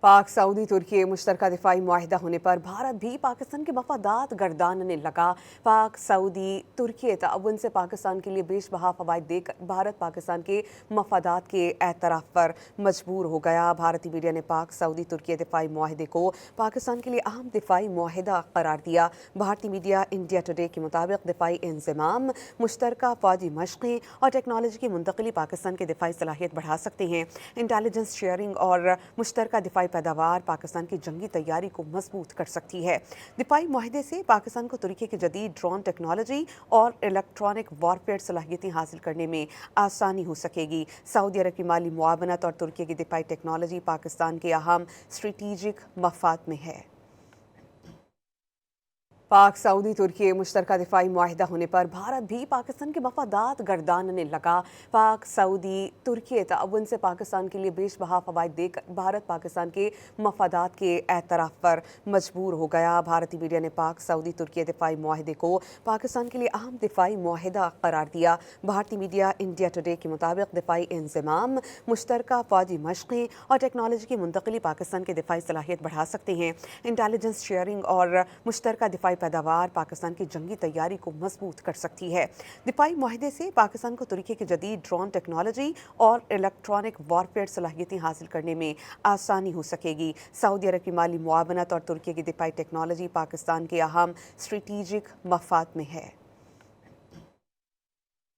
पाक सऊदी तुर्की मुश्तरका दिफाई मुआहिदा होने पर भारत भी पाकिस्तान के मफादात गर्दानने लगा। पाक सऊदी तुर्की ताउन से पाकिस्तान के लिए बेशबहा फवाइद देकर भारत पाकिस्तान के मफादात के एतराफ़ पर मजबूर हो गया। भारतीय मीडिया ने पाक सऊदी तुर्की दिफाई मुआहिदे को पाकिस्तान के लिए अहम दिफाई मुआहिदा करार दिया। भारतीय मीडिया इंडिया टुडे के मुताबिक दिफाई इंज़माम, मुश्तरका फ़ौजी मशक़ें और टेक्नोलॉजी की मुंतकली पाकिस्तान की दिफाई सलाहियत बढ़ा सकते हैं। इंटेलिजेंस शेयरिंग और मुश्तरका दिफाई पैदावार पाकिस्तान की जंगी तैयारी को मजबूत कर सकती है। दिफाई मुआहिदे से पाकिस्तान को तुर्की की जदीद ड्रोन टेक्नोलॉजी और इलेक्ट्रॉनिक वॉरफेयर सलाहियतें हासिल करने में आसानी हो सकेगी। सऊदी अरब की माली मुआवनत और तुर्की की दिफाई टेक्नोलॉजी पाकिस्तान के अहम स्ट्रेटेजिक मफाद में है। पाक सऊदी तुर्की मुश्तरका दिफाई मुआहिदा होने पर भारत भी पाकिस्तान के मफादात गर्दानने लगा। पाक सऊदी तुर्की ताउन से पाकिस्तान के लिए बेशबहा फवाइद देकर भारत पाकिस्तान के मफादात के एतराफ़ पर मजबूर हो गया। भारतीय मीडिया ने पाक सऊदी तुर्की दिफाई मुआहिदे को पाकिस्तान के लिए अहम दिफाई मुआहिदा करार दिया। भारतीय मीडिया इंडिया टुडे के मुताबिक दिफाई इंज़माम, मुश्तरका फ़ौजी मशक़ें और टेक्नोलॉजी की मुंतकली पाकिस्तान की दिफाई सलाहियत बढ़ा सकते हैं। इंटेलिजेंस शेयरिंग और मुश्तरका दिफाई पैदावार पाकिस्तान की जंगी तैयारी को मजबूत कर सकती है। दिफाई मुआहिदे से पाकिस्तान को तुर्की की जदीद ड्रोन टेक्नोलॉजी और इलेक्ट्रॉनिक वॉरफेयर सलाहियतें हासिल करने में आसानी हो सकेगी। सऊदी अरब की माली मुआवनत और तुर्की की दिफाई टेक्नोलॉजी पाकिस्तान के अहम स्ट्रेटेजिक मफाद में है।